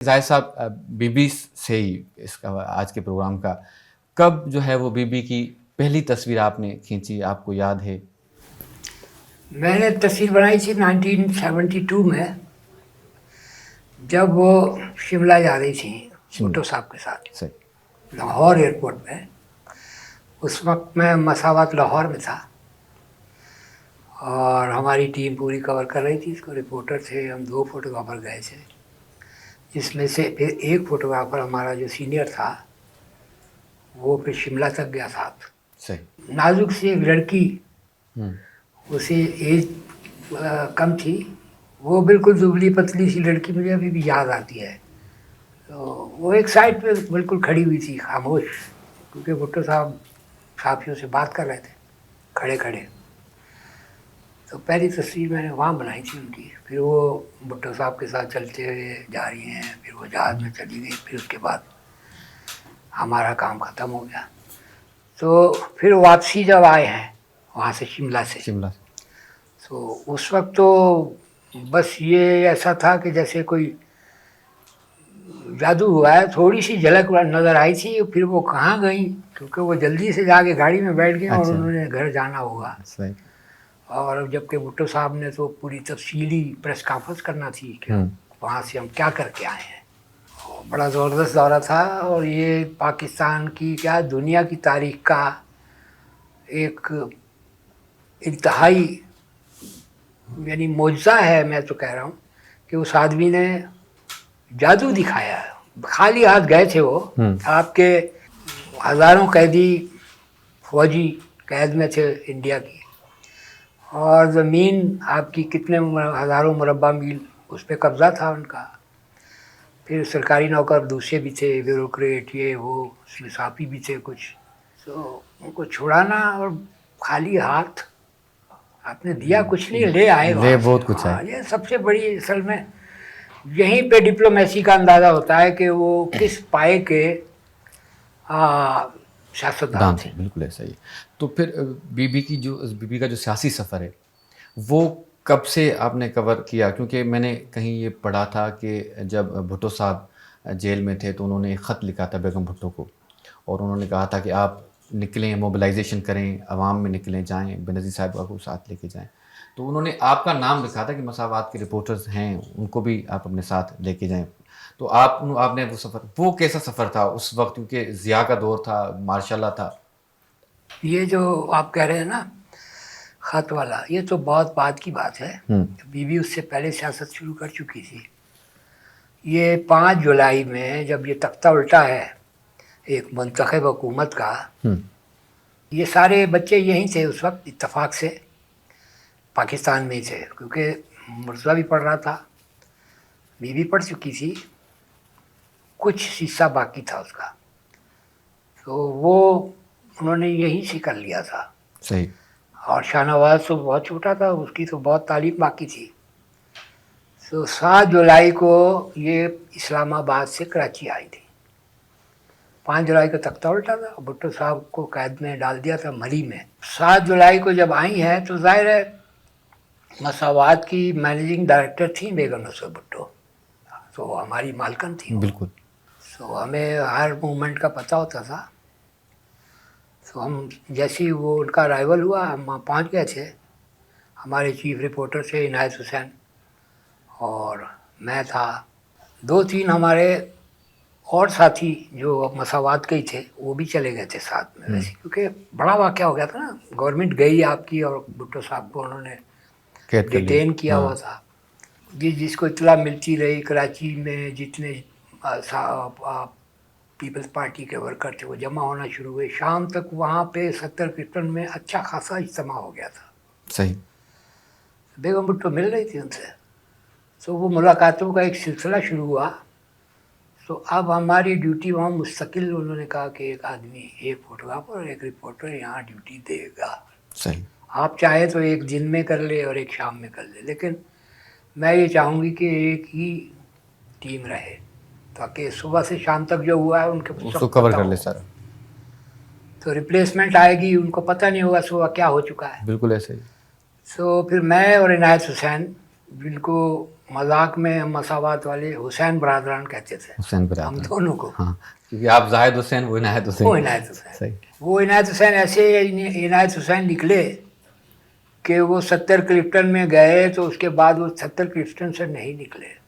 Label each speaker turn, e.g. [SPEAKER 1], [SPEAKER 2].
[SPEAKER 1] زاہد صاحب be be سے ہی اس کا آج کے پروگرام کا کب جو ہے وہ بی بی کی پہلی تصویر آپ نے کھینچی، آپ کو یاد ہے؟
[SPEAKER 2] میں نے تصویر بنائی تھی 1972 میں، جب وہ شملہ جا رہی تھیں بھٹو صاحب کے ساتھ
[SPEAKER 1] صحیح.
[SPEAKER 2] لاہور ایئرپورٹ میں. اس وقت میں مساوات لاہور میں تھا اور ہماری ٹیم پوری کور کر رہی تھی اس کو. رپورٹر تھے، ہم 2 فوٹوگرافر گئے تھے، جس میں سے ایک فوٹوگرافر ہمارا جو سینئر تھا وہ پھر شملہ تک گیا ساتھ.
[SPEAKER 1] صحیح.
[SPEAKER 2] نازک سی ایک لڑکی، اسے ایج کم تھی، وہ بالکل دبلی پتلی سی لڑکی مجھے ابھی بھی یاد آتی ہے. تو وہ ایک سائڈ پہ بالکل کھڑی ہوئی تھی خاموش، کیونکہ بھٹو صاحب صحافیوں سے بات کر رہے تھے کھڑے کھڑے. تو پہلی تصویر میں نے وہاں بنائی تھی ان کی. پھر وہ بھٹو صاحب کے ساتھ چلتے ہوئے جا رہی ہیں، پھر وہ جہاز میں چلی گئی. پھر اس کے بعد ہمارا کام ختم ہو گیا. تو پھر واپسی جب آئے ہیں وہاں سے شملہ سے، تو اس وقت تو بس یہ ایسا تھا کہ جیسے کوئی جادو ہوا ہے. تھوڑی سی جھلک نظر آئی تھی، پھر وہ کہاں گئیں، کیونکہ وہ جلدی سے جا کے گاڑی میں بیٹھ گئے اور انہوں نے گھر جانا ہوگا.
[SPEAKER 1] صحیح.
[SPEAKER 2] اور جبکہ بھٹو صاحب نے تو پوری تفصیلی پریس کانفرنس کرنا تھی کہ وہاں سے ہم کیا کر کے آئے ہیں. بڑا زبردست دورہ تھا، اور یہ پاکستان کی کیا دنیا کی تاریخ کا ایک انتہائی یعنی معجزہ ہے. میں تو کہہ رہا ہوں کہ اس آدمی نے جادو دکھایا. خالی ہاتھ گئے تھے وہ. آپ کے ہزاروں قیدی فوجی قید میں تھے انڈیا کی، اور زمین آپ کی کتنے ہزاروں مربع میل اس پہ قبضہ تھا ان کا. پھر سرکاری نوکر دوسرے بھی تھے، بیوروکریٹ یہ وہ، اس میں صحافی بھی تھے کچھ. تو ان کو چھڑانا اور خالی ہاتھ، آپ نے دیا کچھ نہیں، لے آئے وہاں سے.
[SPEAKER 1] بہت کچھ ہے.
[SPEAKER 2] یہ سب سے بڑی اصل میں یہیں پہ ڈپلومیسی کا اندازہ ہوتا ہے کہ وہ کس پائے کے سیاستدان تھے.
[SPEAKER 1] بالکل ایسا ہی. تو پھر بی بی کا جو سیاسی سفر ہے وہ کب سے آپ نے کور کیا؟ کیونکہ میں نے کہیں یہ پڑھا تھا کہ جب بھٹو صاحب جیل میں تھے تو انہوں نے ایک خط لکھا تھا بیگم بھٹو کو، اور انہوں نے کہا تھا کہ آپ نکلیں، موبلائزیشن کریں، عوام میں نکلیں، جائیں، بینظیر صاحب کو ساتھ لے کے جائیں. تو انہوں نے آپ کا نام لکھا تھا کہ مساوات کے رپورٹرز ہیں ان کو بھی آپ اپنے ساتھ لے کے جائیں. تو آپ نے وہ سفر، وہ کیسا سفر تھا اس وقت؟ کیونکہ ضیاء کا دور تھا، ماشاء اللہ تھا.
[SPEAKER 2] یہ جو آپ کہہ رہے ہیں نا خط والا، یہ تو بہت بعد کی بات ہے. بی بی اس سے پہلے سیاست شروع کر چکی تھی. یہ 5 جولائی میں جب یہ تختہ الٹا ہے ایک منتخب حکومت کا، یہ سارے بچے یہیں تھے اس وقت، اتفاق سے پاکستان میں ہی تھے، کیونکہ مرزا بھی پڑھ رہا تھا، بی بی پڑھ چکی تھی، کچھ حصہ باقی تھا اس کا. تو وہ انہوں نے یہیں سے کر لیا تھا.
[SPEAKER 1] صحیح.
[SPEAKER 2] اور شاہ نواز تو بہت چھوٹا تھا، اس کی تو بہت تعلیم باقی تھی. تو 7 جولائی کو یہ اسلام آباد سے کراچی آئی تھی. 5 جولائی کو تختہ الٹا تھا، بھٹو صاحب کو قید میں ڈال دیا تھا مری میں. 7 جولائی کو جب آئی ہیں تو ظاہر ہے مساوات کی مینیجنگ ڈائریکٹر تھیں بیگم نصرت بھٹو، تو ہماری مالکن تھیں.
[SPEAKER 1] بالکل.
[SPEAKER 2] تو ہمیں ہر موومنٹ کا پتہ ہوتا تھا. تو ہم جیسے ہی وہ ان کا ارائیول ہوا ہم وہاں پہنچ گئے تھے. ہمارے چیف رپورٹر تھے عنایت حسین، اور میں تھا. 2-3 ہمارے اور ساتھی جو مساوات کے ہی تھے وہ بھی چلے گئے تھے ساتھ میں. ویسے کیونکہ بڑا واقعہ ہو گیا تھا نا، گورنمنٹ گئی آپ کی اور بھٹو صاحب کو انہوں نے ڈیٹین کیا ہوا تھا. جس کو اطلاع ملتی رہی کراچی میں جتنے پیپلز پارٹی کے ورکر تھے وہ جمع ہونا شروع ہوئے. شام تک وہاں پہ 70 میں اچھا خاصا اجتماع ہو گیا تھا.
[SPEAKER 1] صحیح.
[SPEAKER 2] بیگم بھٹو مل رہی تھی ان سے، تو وہ ملاقاتوں کا ایک سلسلہ شروع ہوا. تو اب ہماری ڈیوٹی وہاں مستقل، انہوں نے کہا کہ ایک آدمی، ایک فوٹوگرافر اور ایک رپورٹر یہاں ڈیوٹی دے گا.
[SPEAKER 1] صحیح.
[SPEAKER 2] آپ چاہے تو ایک دن میں کر لے اور ایک شام میں کر لے، لیکن میں یہ چاہوں گی کہ ایک ہی ٹیم رہے تاکہ صبح سے شام تک جو ہوا ہے ان کے
[SPEAKER 1] اس کو کور کر لے سارا.
[SPEAKER 2] تو ریپلیسمنٹ آئے گی، ان کو پتہ نہیں ہوگا صبح کیا ہو چکا ہے.
[SPEAKER 1] بالکل ایسے ہی.
[SPEAKER 2] تو پھر میں اور عنایت حسین جن کو مذاق میں ہم مساوات والے حسین برادران کہتے تھے
[SPEAKER 1] حسین
[SPEAKER 2] ہم
[SPEAKER 1] برادر،
[SPEAKER 2] دونوں کو.
[SPEAKER 1] ہاں، کیونکہ آپ زاہد حسین، وہ عنایت حسین.
[SPEAKER 2] وہ عنایت حسین،
[SPEAKER 1] صحیح.
[SPEAKER 2] وہ عنایت حسین ایسے عنایت حسین نکلے کہ وہ 70 کلفٹن میں گئے تو اس کے بعد وہ 70 کلفٹن سے نہیں نکلے.